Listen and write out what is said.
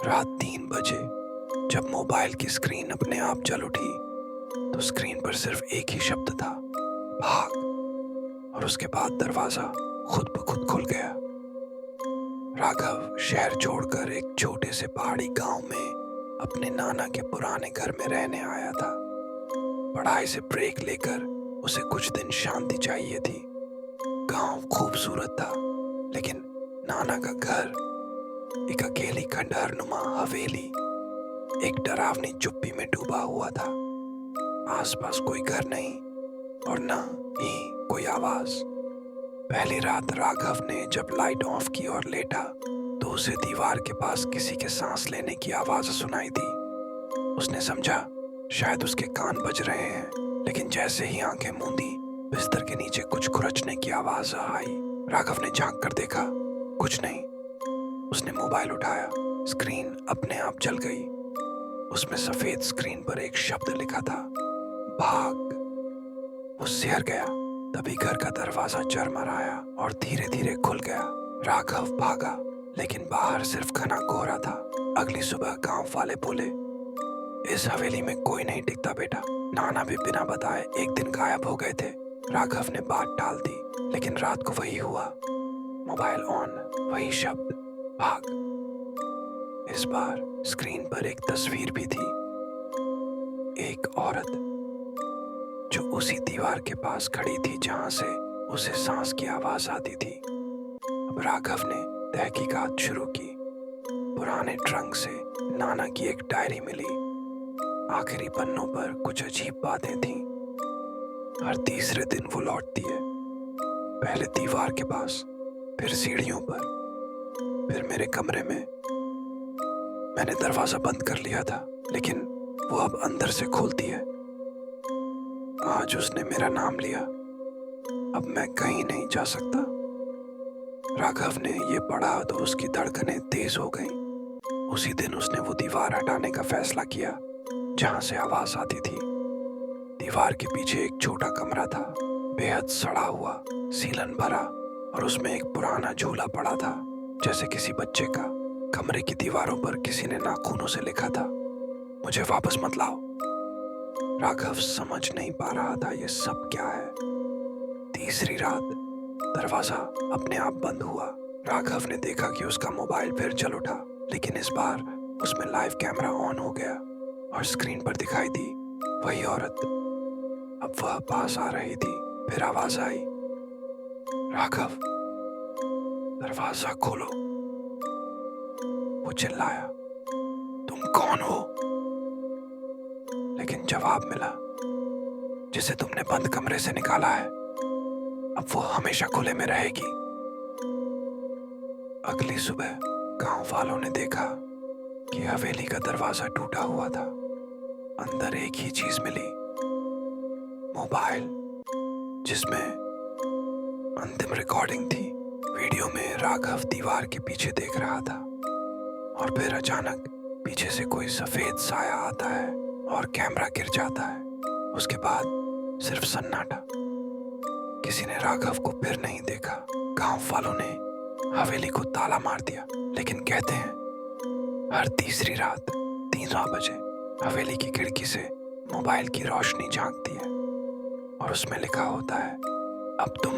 रात 3 बजे जब मोबाइल की स्क्रीन अपने आप जल उठी तो स्क्रीन पर सिर्फ एक ही शब्द था, भाग। और उसके बाद दरवाजा खुद ब खुद खुल गया। राघव शहर छोड़कर एक छोटे से पहाड़ी गांव में अपने नाना के पुराने घर में रहने आया था। पढ़ाई से ब्रेक लेकर उसे कुछ दिन शांति चाहिए थी। गांव खूबसूरत था, लेकिन नाना का घर एक अकेली खंडहरनुमा हवेली एक डरावनी चुप्पी में डूबा हुआ था। आसपास कोई घर नहीं और न ही कोई आवाज। पहली रात राघव ने जब लाइट ऑफ की और लेटा तो उसे दीवार के पास किसी के सांस लेने की आवाज सुनाई दी। उसने समझा शायद उसके कान बज रहे हैं, लेकिन जैसे ही आंखें मूंदी बिस्तर के नीचे कुछ खुरचने की आवाज आई। राघव ने झांक कर देखा, कुछ नहीं। उसने मोबाइल उठाया, स्क्रीन अपने आप जल गई। उसमें सफेद स्क्रीन पर एक शब्द लिखा था, भाग। वो सिहर गया। तभी घर का दरवाजा चरमराया और धीरे धीरे खुल गया। राघव भागा, लेकिन बाहर सिर्फ घना कोहरा था। अगली सुबह गांव वाले बोले, इस हवेली में कोई नहीं टिकता बेटा। नाना भी बिना बताए एक दिन गायब हो गए थे। राघव ने बात टाल दी, लेकिन रात को वही हुआ। मोबाइल ऑन, वही शब्द, भाग। इस बार स्क्रीन पर एक तस्वीर भी थी, एक औरत जो उसी दीवार के पास खड़ी थी जहां से उसे सांस की आवाज आती थी। अब राघव ने तहकीकात शुरू की। पुराने ट्रंक से नाना की एक डायरी मिली। आखिरी पन्नों पर कुछ अजीब बातें थीं। हर तीसरे दिन वो लौटती है, पहले दीवार के पास, फिर सीढ़ियों पर, फिर मेरे कमरे में। मैंने दरवाजा बंद कर लिया था, लेकिन वो अब अंदर से खोलती है। आज उसने मेरा नाम लिया। अब मैं कहीं नहीं जा सकता। राघव ने ये पढ़ा तो उसकी धड़कनें तेज हो गईं। उसी दिन उसने वो दीवार हटाने का फैसला किया जहां से आवाज आती थी। दीवार के पीछे एक छोटा कमरा था, बेहद सड़ा हुआ, सीलन भरा, और उसमें एक पुराना झूला पड़ा था, जैसे किसी बच्चे का। कमरे की दीवारों पर किसी ने नाखूनों से लिखा था, मुझे वापस मत लाओ। राघव समझ नहीं पा रहा था ये सब क्या है। तीसरी रात दरवाजा अपने आप बंद हुआ। राघव ने देखा कि उसका मोबाइल फिर जल उठा, लेकिन इस बार उसमें लाइव कैमरा ऑन हो गया और स्क्रीन पर दिखाई दी वही औरत। अब वह पास आ रही थी। फिर आवाज आई, राघव, दरवाजा खोलो। वो चिल्लाया, तुम कौन हो? लेकिन जवाब मिला, जिसे तुमने बंद कमरे से निकाला है अब वो हमेशा खुले में रहेगी। अगली सुबह गांव वालों ने देखा कि हवेली का दरवाजा टूटा हुआ था। अंदर एक ही चीज मिली, मोबाइल, जिसमें अंतिम रिकॉर्डिंग थी। वीडियो में राघव दीवार के पीछे देख रहा था और फिर अचानक पीछे से कोई सफेद साया आता है और कैमरा गिर जाता है। उसके बाद सिर्फ सन्नाटा। किसी ने राघव को फिर नहीं देखा। गांव वालों ने हवेली को ताला मार दिया, लेकिन कहते हैं हर तीसरी रात 3 बजे हवेली की खिड़की से मोबाइल की रोशनी झांकती है और उसमें लिखा होता है, अब तुम